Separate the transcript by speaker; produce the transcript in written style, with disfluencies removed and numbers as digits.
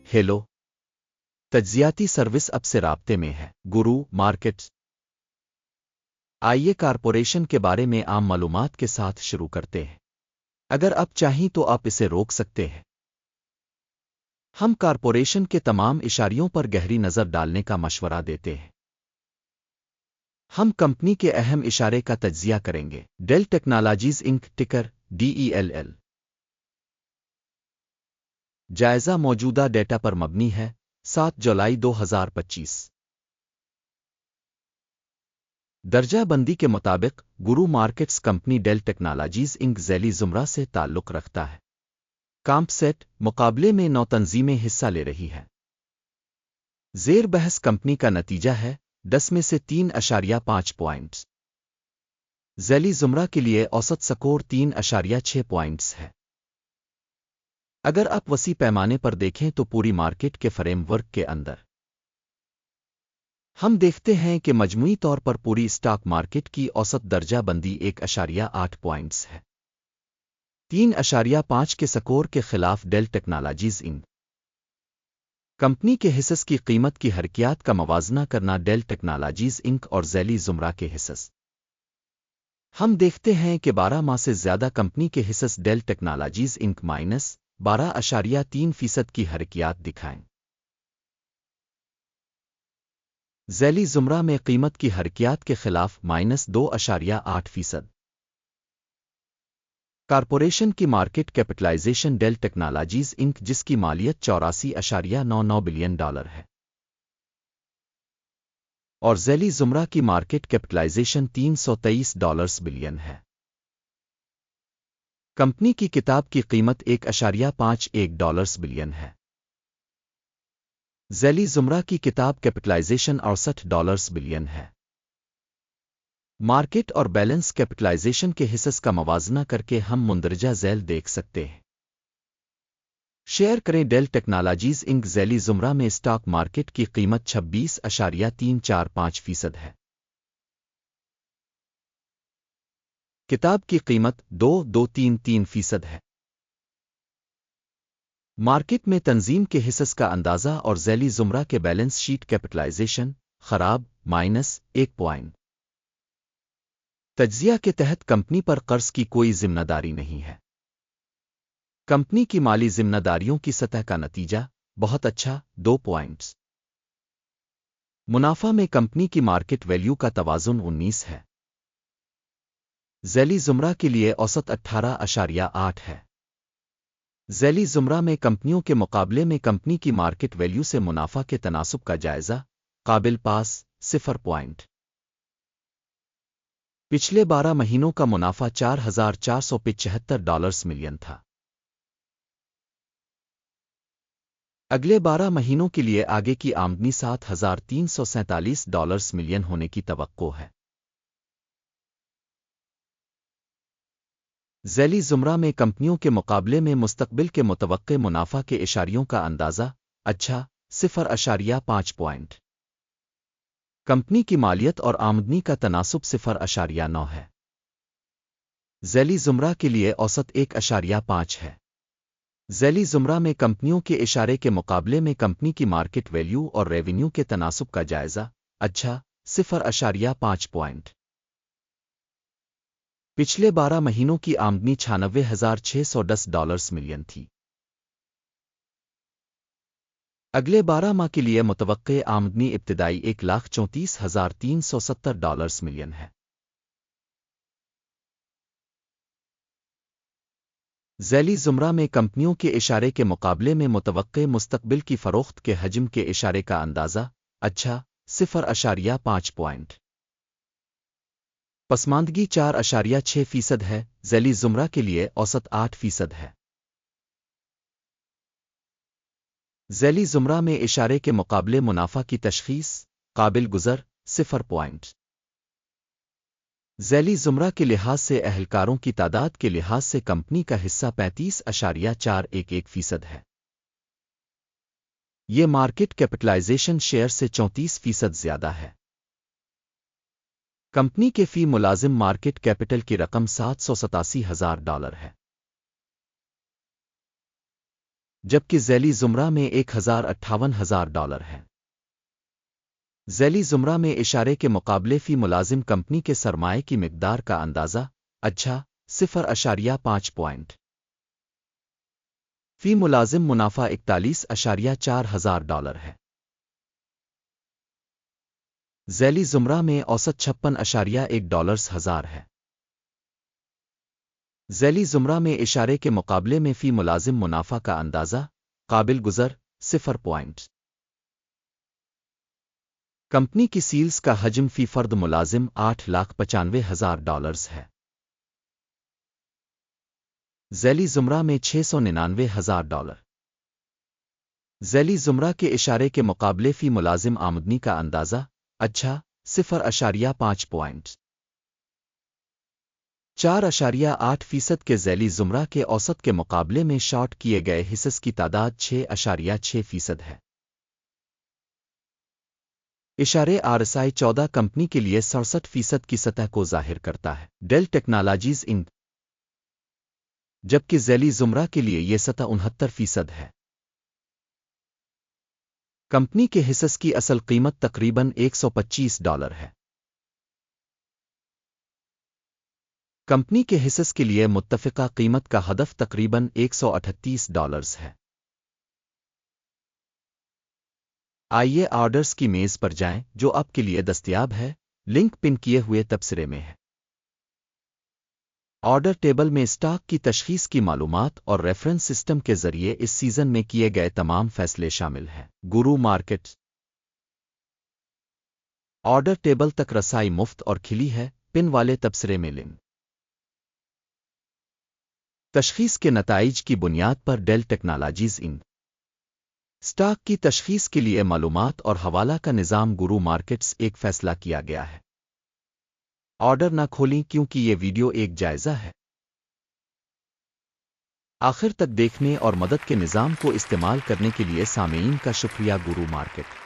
Speaker 1: Hello. तज्जियाती service अब से राब्ते में है। गुरु मार्केट्स। आइए कारपोरेशन के बारे में आम मालूमात के साथ शुरू करते हैं। अगर आप चाहें तो आप इसे रोक सकते हैं। हम कारपोरेशन के तमाम इशारियों पर गहरी नज़र डालने का मशवरा देते हैं। हम कंपनी के अहम इशारे का तज्जिया करेंगे। डेल टेक्नोलॉजीज इंक, टिकर DELL। जायजा मौजूदा डेटा पर मबनी है। 7 जुलाई 2025। दर्जा बंदी के मुताबिक गुरु markets company Dell technologies Inc ज़ैली ज़ुमरा से ताल्लुक़ रखता है। काम्पसेट मुकाबले में 9 तंजीमें हिस्सा ले रही हैं। ज़ेर बहस कंपनी का नतीजा है 10 में से 3.5 पॉइंट्स। ज़ैली ज़ुमरा के लिए औसत स्कोर 3.6 पॉइंट्स है। अगर आप वसी पैमाने पर देखें तो पूरी मार्केट के फ्रेमवर्क के अंदर हम देखते हैं कि मजमूई तौर पर पूरी स्टॉक मार्केट की औसत दर्जा बंदी 1.8 पॉइंट्स है। 3.5 के स्कोर के खिलाफ डेल टेक्नोलॉजीज इंक कंपनी के हिस्स की कीमत की हरकियात का मवाजना करना डेल टेक्नोलॉजीज इंक और ज़ैली ज़ुमरा के हिस्स। हम देखते हैं कि 12 माह से ज़्यादा कंपनी के हिस्स डेल टेक्नोलॉजीज इंक -12.3% की हरकियात दिखाएं। ज़ैली ज़ुमरा में कीमत की हरकियात के खिलाफ -2.8%। कारपोरेशन की market capitalization Dell technologies Inc जिसकी मालियत $84.99 बिलियन है और ज़ैली ज़ुमरा की मार्केट कैपिटलाइजेशन $323 बिलियन है। कंपनी की किताब की कीमत $1.51 बिलियन है। ज़ैली ज़ुमरा की किताब कैपिटलाइजेशन $68 बिलियन है। मार्केट और बैलेंस कैपिटलाइजेशन के हिस्स का मवाजना करके हम मुंदरजा झैल देख सकते हैं। शेयर करें डेल टेक्नोलॉजीज इंक ज़ैली ज़ुमरा में स्टॉक मार्केट की कीमत 26.345% है। किताब की कीमत 2.233% है। मार्केट में तंजीम के हिस्स का अंदाज़ा और ज़ैली ज़ुमरा के बैलेंस शीट कैपिटलाइजेशन खराब -1 पॉइंट। तज्जिया के तहत कंपनी पर कर्ज की कोई जिम्मेदारी नहीं है। कंपनी की माली जिम्मेदारियों की सतह का नतीजा बहुत अच्छा 2 पॉइंट्स। मुनाफा में कंपनी की मार्केट वैल्यू का तवाज़ुन 19 है। ज़ैली ज़ुमरा के लिए औसत 18.8 है। ज़ैली ज़ुमरा में कंपनियों के मुकाबले में कंपनी की मार्केट वैल्यू से मुनाफा के तनासुब का जायज़ा काबिल पास 0 पॉइंट। पिछले 12 महीनों का मुनाफा $4,475 मिलियन था। अगले 12 महीनों के लिए आगे की आमदनी $7,347 मिलियन होने की तवक्को है। ज़ैली ज़ुमरा में कंपनियों के मुकाबले में मुस्तकबिल के मुतवक्के मुनाफा के इशारियों का अंदाज़ा अच्छा 0.5 पॉइंट। कंपनी की मालियत और आमदनी का तनासुब 0.9 है। ज़ैली ज़ुमरा के लिए औसत 1.5 है। ज़ैली ज़ुमरा में कंपनियों के इशारे के मुकाबले में कंपनी की मार्केट वैल्यू और रेवेन्यू के तनासुब का जायज़ा अच्छा 0.5 पॉइंट। पिछले 12 महीनों की आमदनी $96,610 मिलियन थी। अगले 12 माह के लिए मुतवक्के आमदनी इब्तिदाई $1,34,370 मिलियन है। ज़ैली ज़ुमरा में कंपनियों के इशारे के मुकाबले में मुतवक्के मुस्तकबिल की फ़रोख्त के हजम के इशारे का अंदाज़ा अच्छा 0.5 पॉइंट। पसमानदगी 4.6% है। ज़ैली ज़ुमरा के लिए औसत 8% है। ज़ैली ज़ुमरा में इशारे के मुकाबले मुनाफा की तशख़ीस काबिल गुज़र 0 पॉइंट। ज़ैली ज़ुमरा के लिहाज से अहलकारों की तादाद के लिहाज से कंपनी का हिस्सा 35.411% है। ये मार्केट कैपिटलाइजेशन शेयर से 34% ज़्यादा है। कंपनी के फ़ी मुलाजिम मार्केट कैपिटल की रकम $787,000 है। جبکہ ذیلی زمرہ میں $1,58,000 ہے۔ ذیلی زمرہ میں اشارے کے مقابلے فی ملازم کمپنی کے سرمائے کی مقدار کا اندازہ 0.5 پوائنٹ فی ملازم منافع $41,400 ہے۔ ذیلی زمرہ میں اوسط $56.1 ہے۔ ذیلی زمرہ میں اشارے کے مقابلے میں فی ملازم منافع کا اندازہ قابل گزر 0 پوائنٹ۔ کمپنی کی سیلز کا حجم فی فرد ملازم $8,95,000 ہے۔ ذیلی زمرہ میں $699,000۔ ذیلی زمرہ کے اشارے کے مقابلے فی ملازم آمدنی کا اندازہ 0.5 پوائنٹ 4.8% کے ذیلی زمرہ کے اوسط کے مقابلے میں شارٹ کیے گئے حصص کی تعداد 6.6% ہے۔ اشارے RSI 14 کمپنی کے لیے 67% کی سطح کو ظاہر کرتا ہے، ڈیل ٹیکنالوجیز انک، جبکہ ذیلی زمرہ کے لیے یہ سطح 69% ہے۔ کمپنی کے حصص کی اصل قیمت تقریباً $125 ہے۔ کمپنی کے حصص کے لیے متفقہ قیمت کا ہدف تقریباً $138 ہے۔ آئیے آرڈرز کی میز پر جائیں جو آپ کے لیے دستیاب ہے، لنک پن کیے ہوئے تبصرے میں ہے۔ آرڈر ٹیبل میں اسٹاک کی تشخیص کی معلومات اور ریفرنس سسٹم کے ذریعے اس سیزن میں کیے گئے تمام فیصلے شامل ہیں۔ گورو مارکیٹ آرڈر ٹیبل تک رسائی مفت اور کھلی ہے، پن والے تبصرے میں لنک۔ تشخیص کے نتائج کی بنیاد پر ڈیل ٹیکنالوجیز انک اسٹاک کی تشخیص کے لیے معلومات اور حوالہ کا نظام گورو مارکیٹس ایک فیصلہ کیا گیا ہے۔ آرڈر نہ کھولیں کیونکہ یہ ویڈیو ایک جائزہ ہے۔ آخر تک دیکھنے اور مدد کے نظام کو استعمال کرنے کے لیے سامعین کا شکریہ۔ گورو مارکیٹ